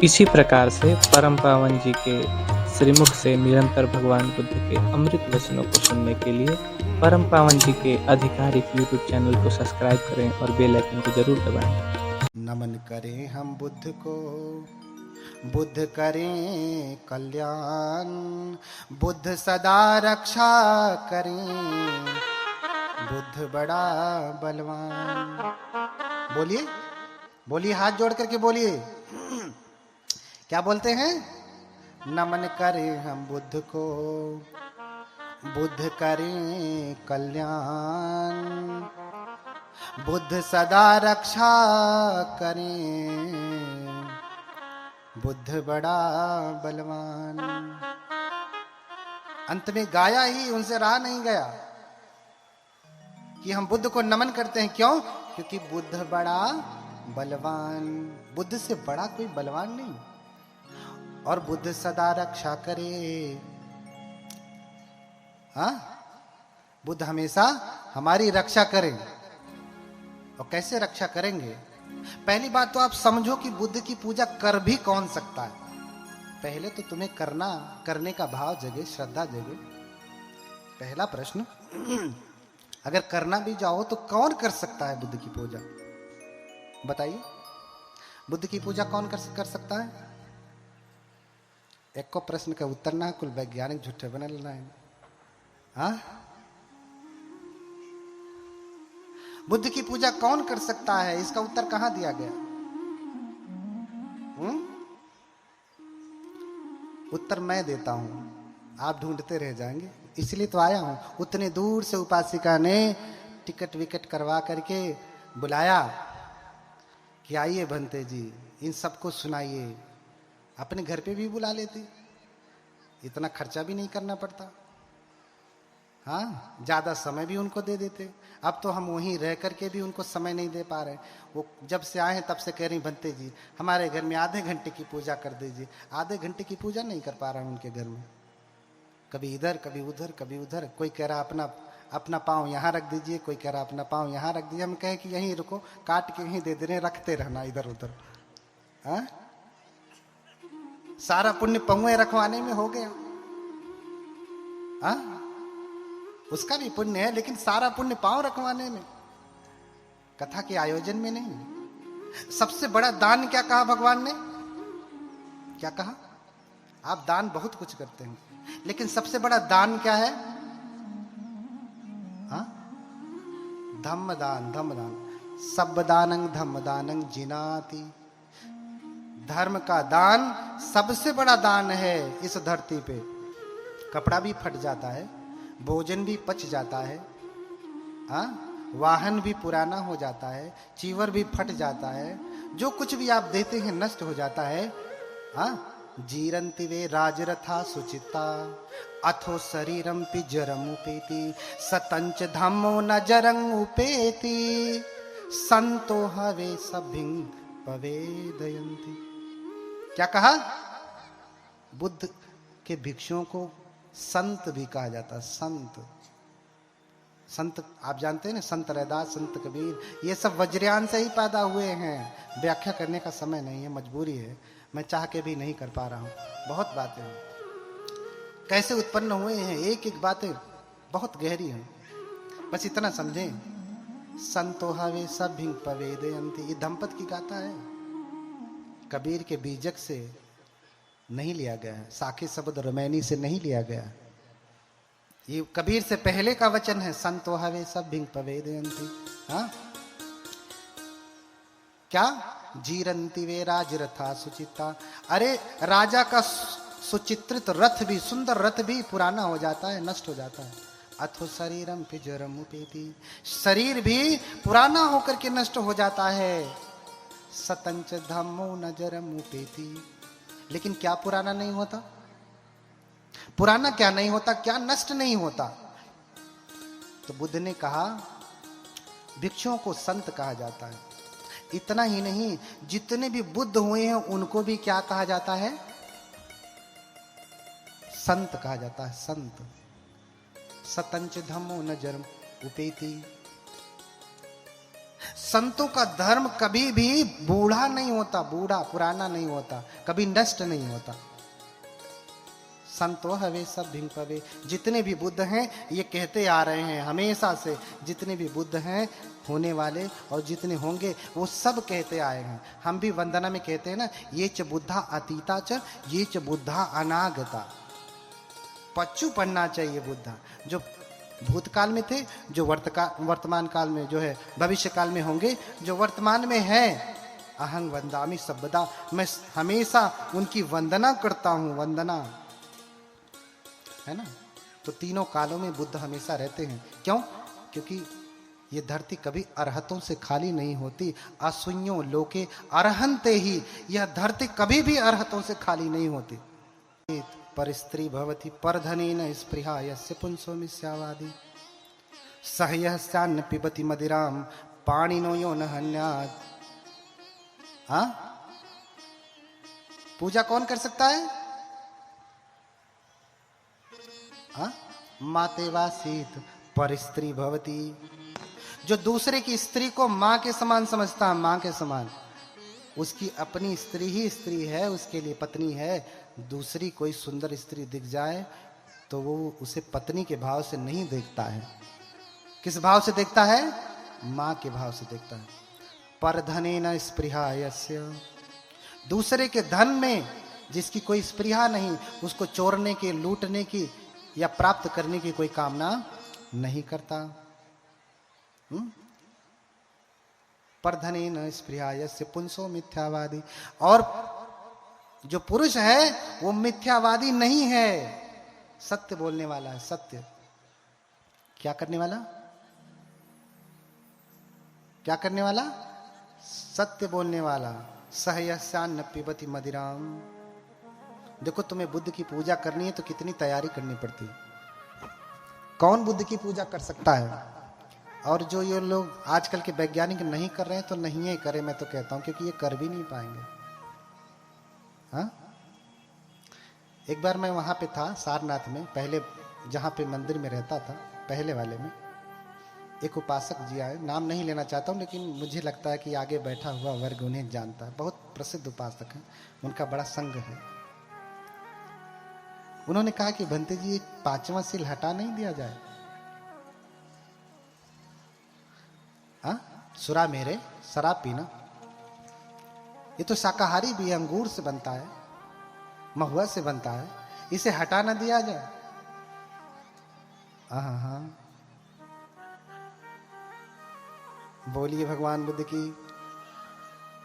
इसी प्रकार से परम पावन जी के श्रीमुख से निरंतर भगवान बुद्ध के अमृत वचनों को सुनने के लिए परम पावन जी के आधिकारिक यूट्यूब चैनल को सब्सक्राइब करें और बेल आइकन को जरूर दबाएं। नमन करें हम बुद्ध को, बुद्ध करें कल्याण, बुद्ध सदा रक्षा करें, बुद्ध बड़ा बलवान। बोलिए बोलिए, हाथ जोड़ करके बोलिए। क्या बोलते हैं? नमन करें हम बुद्ध को, बुद्ध करें कल्याण, बुद्ध सदा रक्षा करें, बुद्ध बड़ा बलवान। अंत में गाया ही, उनसे रहा नहीं गया कि हम बुद्ध को नमन करते हैं। क्यों? क्योंकि बुद्ध बड़ा बलवान, बुद्ध से बड़ा कोई बलवान नहीं। और बुद्ध सदा रक्षा करे। हाँ, बुद्ध हमेशा हमारी रक्षा करें। और कैसे रक्षा करेंगे? पहली बात तो आप समझो कि बुद्ध की पूजा कर भी कौन सकता है। पहले तो तुम्हें करने का भाव जगे, श्रद्धा जगे। पहला प्रश्न, अगर करना भी जाओ तो कौन कर सकता है बुद्ध की पूजा? बताइए, बुद्ध की पूजा कौन कर सकता है? एक को प्रश्न का उत्तर ना, कुल वैज्ञानिक झूठे बने लेना है। हाँ, बुद्ध की पूजा कौन कर सकता है? इसका उत्तर कहां दिया गया? उत्तर मैं देता हूं, आप ढूंढते रह जाएंगे। इसलिए तो आया हूं। उतने दूर से उपासिका ने टिकट विकट करवा करके बुलाया कि आइए भंते जी, इन सबको सुनाइए। अपने घर पे भी बुला लेते, इतना खर्चा भी नहीं करना पड़ता। हाँ, ज्यादा समय भी उनको दे देते। अब तो हम वहीं रह करके भी उनको समय नहीं दे पा रहे। वो जब से आए हैं तब से कह रही, भंते जी हमारे घर में आधे घंटे की पूजा कर दीजिए। आधे घंटे की पूजा नहीं कर पा रहा हूं उनके घर में। कभी इधर कभी उधर कभी उधर। कोई कह रहा अपना पाँव यहाँ रख दीजिए, कोई कह रहा अपना पाँव यहाँ रख दीजिए। हम कहे कि यहीं रुको, काट के यहीं दे दे रहे, रखते रहना इधर उधर। हाँ, सारा पुण्य पहुए रखवाने में हो गया। हाँ, उसका भी पुण्य है, लेकिन सारा पुण्य पांव रखवाने में, कथा के आयोजन में नहीं। सबसे बड़ा दान क्या कहा भगवान ने? क्या कहा? आप दान बहुत कुछ करते हैं, लेकिन सबसे बड़ा दान क्या है? हाँ, धम्म दान। धम्म दान, सब दानंग धम्म दानंग जिनाति। धर्म का दान सबसे बड़ा दान है इस धरती पे। कपड़ा भी फट जाता है, भोजन भी पच जाता है, हाँ, वाहन भी पुराना हो जाता है, चीवर भी फट जाता है, जो कुछ भी आप देते हैं नष्ट हो जाता है। हाँ, जीरंति वे राजरथा सुचिता, अथो शरीरम पिजरम उपेति, सतंच धम्मो न जरंग उपेति, संतो हवे सभिंग पवेदयंति। क्या कहा? बुद्ध के भिक्षुओं को संत भी कहा जाता। संत, संत आप जानते हैं ना, संत रैदास, संत कबीर, ये सब वज्रयान से ही पैदा हुए हैं। व्याख्या करने का समय नहीं है, मजबूरी है। मैं चाह के भी नहीं कर पा रहा हूं। बहुत बातें हैं, कैसे उत्पन्न हुए हैं, एक एक बातें बहुत गहरी हैं। बस इतना समझें, संतो हवे सब भिंग पवेदयंति। ये दंपत की गाथा है, कबीर के बीजक से नहीं लिया गया है, साखे शब्द रमैनी से नहीं लिया गया। ये कबीर से पहले का वचन है, संतो हवे सब भिंग पवेदयंति। हाँ, क्या? जीरंति वे राजरथा सुचिता। अरे राजा का सुचित्रित रथ भी, सुंदर रथ भी पुराना हो जाता है, नष्ट हो जाता है। अथो शरीरम पिजरम उपेति, शरीर भी पुराना होकर के नष्ट हो जाता है। सतंच धम्मो नजरम उपेति, लेकिन क्या पुराना नहीं होता? पुराना क्या नहीं होता? क्या नष्ट नहीं होता? तो बुद्ध ने कहा भिक्षुओं को संत कहा जाता है। इतना ही नहीं, जितने भी बुद्ध हुए हैं उनको भी क्या कहा जाता है? संत कहा जाता है, संत। सतंच धम्मो न जरम उपेति, संतों का धर्म कभी भी बूढ़ा नहीं होता, बूढ़ा पुराना नहीं होता, कभी नष्ट नहीं होता। संतो हवे सब भिंग पवे। जितने भी बुद्ध हैं ये कहते आ रहे हैं हमेशा से, जितने भी बुद्ध हैं होने वाले और जितने होंगे वो सब कहते आए हैं। हम भी वंदना में कहते हैं ना, ये च बुद्धा अतीता च ये च बुद्धा अनागता। पच्चू पढ़ना चाहिए बुद्धा, जो भूतकाल में थे, जो वर्तमान काल में जो है, भविष्य काल में होंगे, जो वर्तमान में है। अहं वंदामि सर्वदा, मैं हमेशा उनकी वंदना करता हूं, वंदना है ना। तो तीनों कालों में बुद्ध हमेशा रहते हैं। क्यों? क्योंकि ये धरती कभी अरहतों से खाली नहीं होती। असुन्यो लोके अरहंते ही, यह धरती कभी भी अरहतों से खाली नहीं होती। पर स्त्री भवति परधनेन स्पृहा यस्य पुंसो मिथ्यावादी सहयः स्यान्न पिबति मदिराम पाणिनो यो न हन्यात्। हाँ, पूजा कौन कर सकता है? हाँ, मातेवा सीत पर स्त्री भवती। जो दूसरे की स्त्री को मां के समान समझता है, मां के समान, उसकी अपनी स्त्री ही स्त्री है, उसके लिए पत्नी है। दूसरी कोई सुंदर स्त्री दिख जाए तो वो उसे पत्नी के भाव से नहीं देखता है। किस भाव से देखता है? मां के भाव से देखता है। परधनेन स्पृहा यस्य, दूसरे के धन में जिसकी कोई स्पृहा नहीं, उसको चोरने की, लूटने की या प्राप्त करने की कोई कामना नहीं करता। परधनेन स्पृहा यस्य पुंसो मिथ्यावादी। और जो पुरुष है वो मिथ्यावादी नहीं है, सत्य बोलने वाला है। सत्य क्या करने वाला? क्या करने वाला? सत्य बोलने वाला। सहयस्यान्न पिबति मदिराम। देखो, तुम्हें बुद्ध की पूजा करनी है तो कितनी तैयारी करनी पड़ती है। कौन बुद्ध की पूजा कर सकता है? और जो ये लोग आजकल के वैज्ञानिक नहीं कर रहे हैं तो नहीं है करें, मैं तो कहता हूं, क्योंकि ये कर भी नहीं पाएंगे। हाँ, एक बार मैं वहां पे था सारनाथ में, पहले जहां पे मंदिर में रहता था, पहले वाले में एक उपासक जी आए। नाम नहीं लेना चाहता हूं, लेकिन मुझे लगता है कि आगे बैठा हुआ वर्ग उन्हें जानता है। बहुत प्रसिद्ध उपासक है, उनका बड़ा संघ है। उन्होंने कहा कि भंते जी, एक 5वां सील हटा नहीं दिया जाए? हाँ, सुरा मेरे, शराब पीना, ये तो शाकाहारी भी है, अंगूर से बनता है, महुआ से बनता है, इसे हटा ना दिया जाए? हाँ हाँ, बोलिए भगवान बुद्ध की।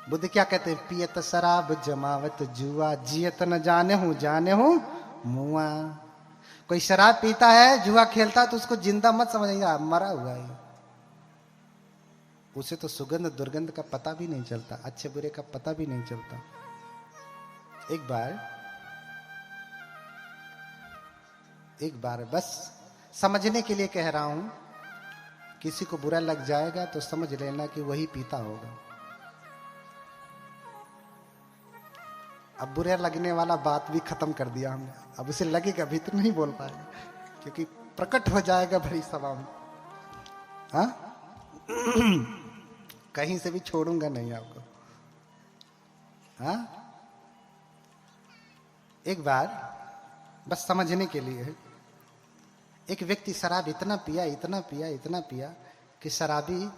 बुद्ध क्या कहते हैं? पियत शराब जमावत जुआ, जियत न जाने हूं मुआ। कोई शराब पीता है, जुआ खेलता है, तो उसको जिंदा मत समझिएगा, मरा हुआ है। उसे तो सुगंध दुर्गंध का पता भी नहीं चलता, अच्छे बुरे का पता भी नहीं चलता। एक बार बस समझने के लिए कह रहा हूं, किसी को बुरा लग जाएगा तो समझ लेना कि वही पीता होगा। अब बुरा लगने वाला बात भी खत्म कर दिया हमने। अब उसे लगेगा भी तो नहीं बोल पाएगा, क्योंकि प्रकट हो जाएगा भरी सभा में। हाँ, कहीं से भी छोड़ूंगा नहीं आपको। हाँ, एक बार बस समझने के लिए, एक व्यक्ति शराब इतना पिया कि शराबी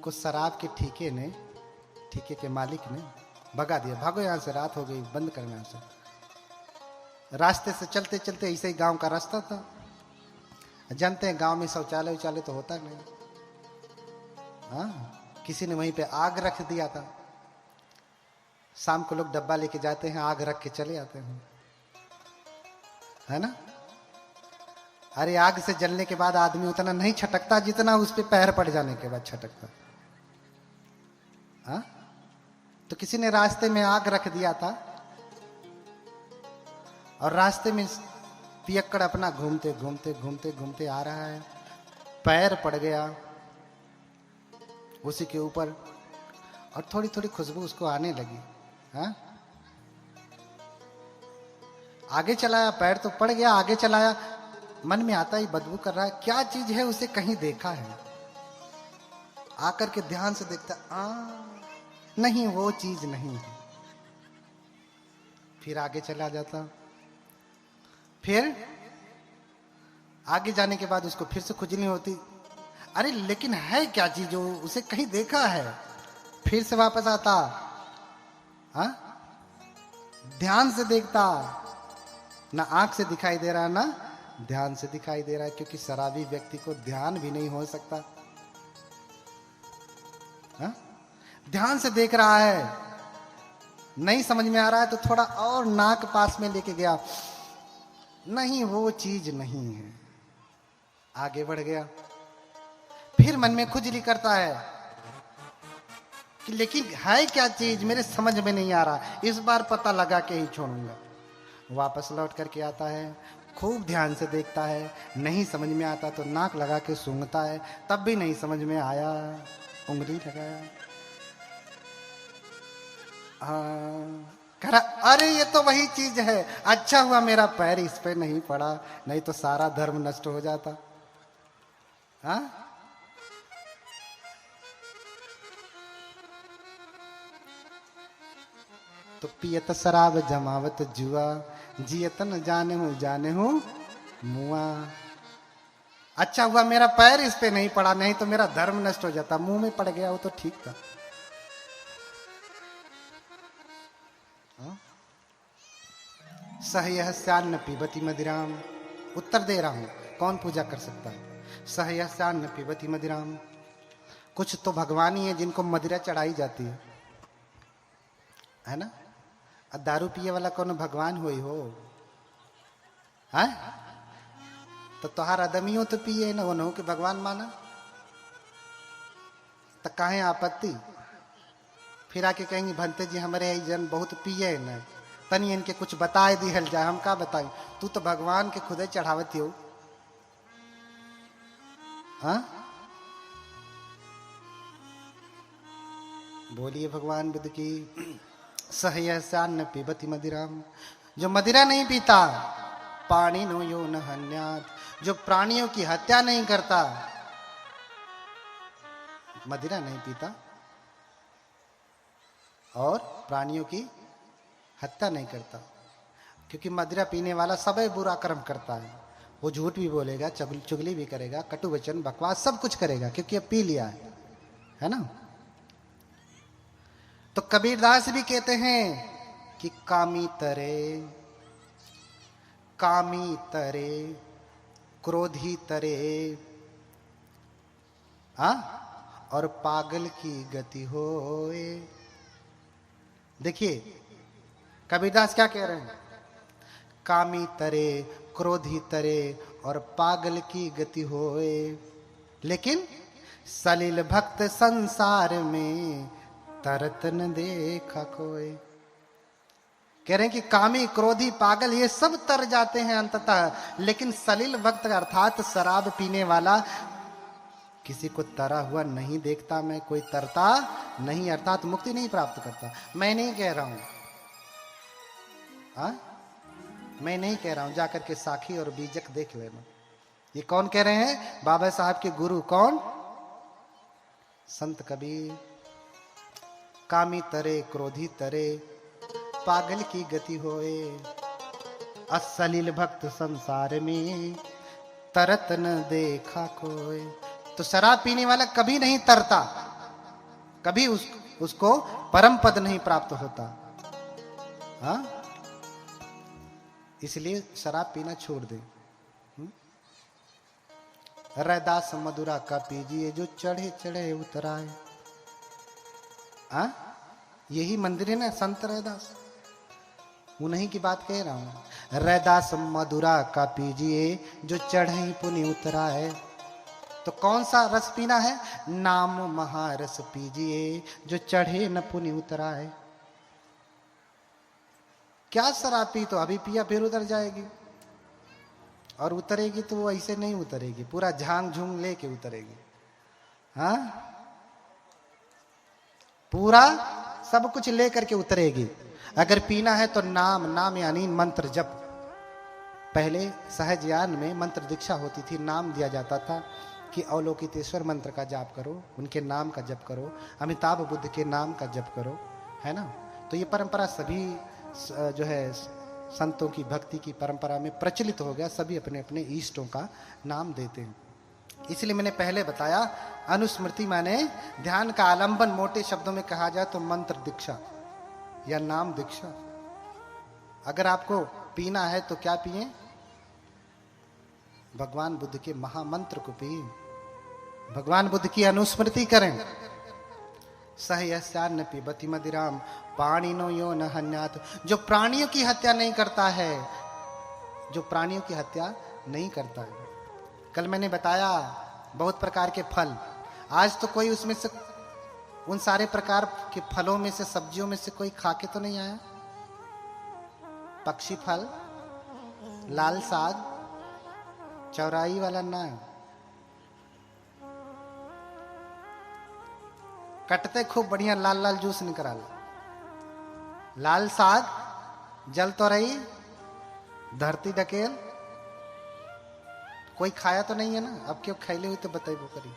को शराब के ठेके के मालिक ने भगा दिया। भागो यहां से, रात हो गई, बंद करना यहां से। रास्ते से चलते चलते, ऐसे ही गांव का रास्ता था, जानते हैं गांव में शौचालय तो होता नहीं। हाँ, किसी ने वहीं पे आग रख दिया था। शाम को लोग डब्बा लेके जाते हैं, आग रख के चले आते हैं, है ना। अरे आग से जलने के बाद आदमी उतना नहीं छटकता जितना उस पे पैर पड़ जाने के बाद छटकता। हाँ, तो किसी ने रास्ते में आग रख दिया था और रास्ते में पियक्कड़ अपना घूमते आ रहा है, पैर पड़ गया उसी के ऊपर और थोड़ी थोड़ी खुशबू उसको आने लगी। हाँ, आगे चलाया, पैर तो पड़ गया, आगे चलाया, मन में आता ही बदबू कर रहा है, क्या चीज है, उसे कहीं देखा है। आकर के ध्यान से देखता, नहीं वो चीज नहीं है। फिर आगे चला जाता, फिर आगे जाने के बाद उसको फिर से खुजली होती, अरे लेकिन है क्या चीज जो उसे कहीं देखा है। फिर से वापस आता, हाँ, ध्यान से देखता, ना आंख से दिखाई दे रहा ना ध्यान से दिखाई दे रहा है, क्योंकि शराबी व्यक्ति को ध्यान भी नहीं हो सकता। हाँ? ध्यान से देख रहा है, नहीं समझ में आ रहा है तो थोड़ा और नाक पास में लेके गया, नहीं वो चीज नहीं है। आगे बढ़ गया, फिर मन में खुजली करता है कि लेकिन है क्या चीज, मेरे समझ में नहीं आ रहा, इस बार पता लगा के ही छोड़ूंगा। वापस लौट करके आता है, खूब ध्यान से देखता है, नहीं समझ में आता तो नाक लगा के सूंघता है, तब भी नहीं समझ में आया, उंगली लगाया, कह रहा अरे ये तो वही चीज है, अच्छा हुआ मेरा पैर इस पे नहीं पड़ा, नहीं तो सारा धर्म नष्ट हो जाता। हाँ, तो पियत शराब जमावत जुआ, जियत न जाने हूं मुआ। अच्छा हुआ मेरा पैर इस पे नहीं पड़ा, नहीं तो मेरा धर्म नष्ट हो जाता। मुंह में पड़ गया वो तो ठीक था। सहयस्यान्न पिबती मदिराम, उत्तर दे रहा हूं, कौन पूजा कर सकता है। सहयस्यान्न पिबती मदिराम, कुछ तो भगवान ही है जिनको मदिरा चढ़ाई जाती है ना। दारू पिए वाला कौन भगवान होई हो, है? तो तोहार आदमियों तो पिए ना, वो के भगवान माना, तो काहे आपत्ति। फिर आके कहेंगे भंते जी हमारे यही जन बहुत पिए न, तनी इनके कुछ बताए दिहल जाए। हम का बताएं, तू तो भगवान के खुदे चढ़ावती हो। हाँ, बोलिए भगवान बुद्ध की। सहयस्यान्न पिबती मदिराम, जो मदिरा नहीं पीता, पानी नो यो न हन्यात, जो प्राणियों की हत्या नहीं करता, मदिरा नहीं पीता और प्राणियों की हत्या नहीं करता। क्योंकि मदिरा पीने वाला सब बुरा कर्म करता है, वो झूठ भी बोलेगा, चुगली भी करेगा, कटु वचन बकवास सब कुछ करेगा, क्योंकि अब पी लिया है ना। तो कबीरदास भी कहते हैं कि कामी तरे क्रोधी तरे, और पागल की गति होए। देखिए कबीरदास क्या कह रहे हैं, कामी तरे क्रोधी तरे और पागल की गति होए, लेकिन सलिल भक्त संसार में तरत न देखा कोई। कह रहे हैं कि कामी क्रोधी पागल ये सब तर जाते हैं अंततः, लेकिन सलिल भक्त अर्थात शराब पीने वाला किसी को तरा हुआ नहीं देखता मैं, कोई तरता नहीं, अर्थात मुक्ति नहीं प्राप्त करता। मैं नहीं कह रहा हूं, मैं नहीं कह रहा हूं, जाकर के साखी और बीजक देख लेना। ये कौन कह रहे हैं, बाबा साहब के गुरु, कौन, संत कबीर। कामी तरे क्रोधी तरे पागल की गति होए, असलिल भक्त संसार में तरत न देखा कोई। तो शराब पीने वाला कभी नहीं तरता, कभी उसको परम पद नहीं प्राप्त होता। हाँ, इसलिए शराब पीना छोड़ दे। रैदास मधुरा का पीजिए जो चढ़े चढ़े उतराए। यही मंदिर है ना संत रैदास, उन्हीं की बात कह रहा हूं। रैदास मधुरा का पीजिए जो चढ़े पुनि उतराए। तो कौन सा रस पीना है, नाम महारस पीजिए जो चढ़े न पुनि उतराए। क्या शराब पी तो अभी पिया फिर उतर जाएगी, और उतरेगी तो वो ऐसे नहीं उतरेगी, पूरा झांग झूंग लेके उतरेगी। हाँ, पूरा सब कुछ लेकर के उतरेगी। अगर पीना है तो नाम, नाम यानी मंत्र जप। पहले सहज ज्ञान में मंत्र दीक्षा होती थी, नाम दिया जाता था कि अवलोकितेश्वर मंत्र का जाप करो, उनके नाम का जप करो, अमिताभ बुद्ध के नाम का जप करो, है ना। तो ये परंपरा सभी जो है संतों की भक्ति की परंपरा में प्रचलित हो गया, सभी अपने अपने ईष्टों का नाम देते हैं। इसलिए मैंने पहले बताया अनुस्मृति माने ध्यान का आलंबन, मोटे शब्दों में कहा जाए तो मंत्र दीक्षा या नाम दीक्षा। अगर आपको पीना है तो क्या पिए? भगवान बुद्ध के महामंत्र को पिए, भगवान बुद्ध की अनुस्मृति करें। सहयस्यान्न पिबति मदिराम पाणिनो यो न हन्यात। जो प्राणियों की हत्या नहीं करता है, जो प्राणियों की हत्या नहीं करता है। कल मैंने बताया बहुत प्रकार के फल, आज तो कोई उसमें से उन सारे प्रकार के फलों में से, सब्जियों में से कोई खा के तो नहीं आया। पक्षी फल, लाल साग, चौराई वाला ना, कटते खूब बढ़िया लाल लाल जूस निकल, लाल साग, जल तो रही, धरती ढकेल, कोई खाया तो नहीं है ना। अब क्यों खैले हुई तो बताइए करी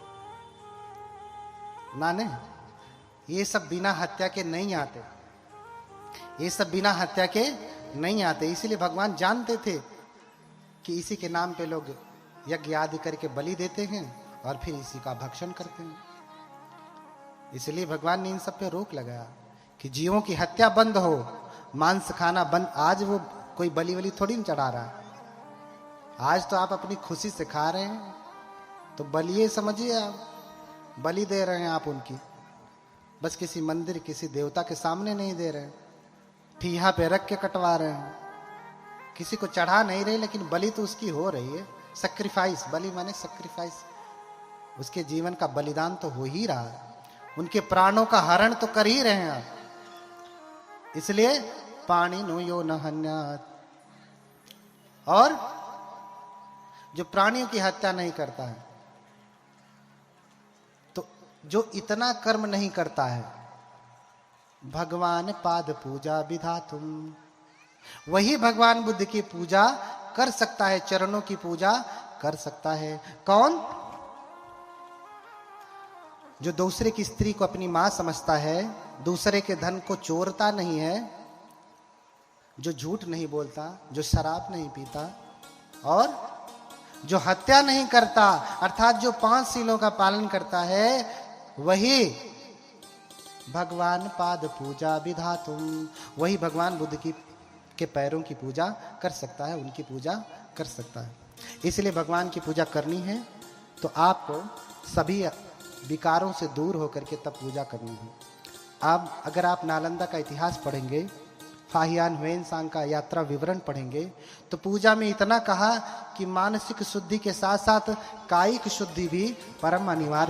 ना ने। ये सब बिना हत्या के नहीं आते, ये सब बिना हत्या के नहीं आते। इसीलिए भगवान जानते थे कि इसी के नाम पे लोग यज्ञ आदि करके बलि देते हैं और फिर इसी का भक्षण करते हैं। इसलिए भगवान ने इन सब पे रोक लगाया कि जीवों की हत्या बंद हो, मांस खाना बंद। आज वो कोई बलि वली थोड़ी नहीं चढ़ा रहा है, आज तो आप अपनी खुशी से खा रहे हैं। तो बलिए समझिए, आप बलि दे रहे हैं आप उनकी, बस किसी मंदिर किसी देवता के सामने नहीं दे रहे हैं, ठीहा पे रख के कटवा रहे हैं, किसी को चढ़ा नहीं रहे, लेकिन बलि तो उसकी हो रही है। सैक्रिफाइस, बलि माने सैक्रिफाइस, उसके जीवन का बलिदान तो हो ही रहा है, उनके प्राणों का हरण तो कर ही रहे हैं आप। इसलिए पाणी नो यो न हन्यात। और जो प्राणियों की हत्या नहीं करता है, तो जो इतना कर्म नहीं करता है, भगवान पाद पूजा विधातुम, वही भगवान बुद्ध की पूजा कर सकता है, चरणों की पूजा कर सकता है। कौन? जो दूसरे की स्त्री को अपनी मां समझता है, दूसरे के धन को चोरता नहीं है, जो झूठ नहीं बोलता, जो शराब नहीं पीता और जो हत्या नहीं करता, अर्थात जो 5 शीलों का पालन करता है, वही भगवान पाद पूजा विधातुम, वही भगवान बुद्ध की के पैरों की पूजा कर सकता है, उनकी पूजा कर सकता है। इसलिए भगवान की पूजा करनी है तो आपको सभी विकारों से दूर होकर के तब पूजा करनी है। अब अगर आप नालंदा का इतिहास पढ़ेंगे, फाहियान ह्वेनसांग का यात्रा विवरण पढ़ेंगे, तो पूजा में इतना कहा कि मानसिक शुद्धि के साथ साथ कायिक शुद्धि भी परम अनिवार्य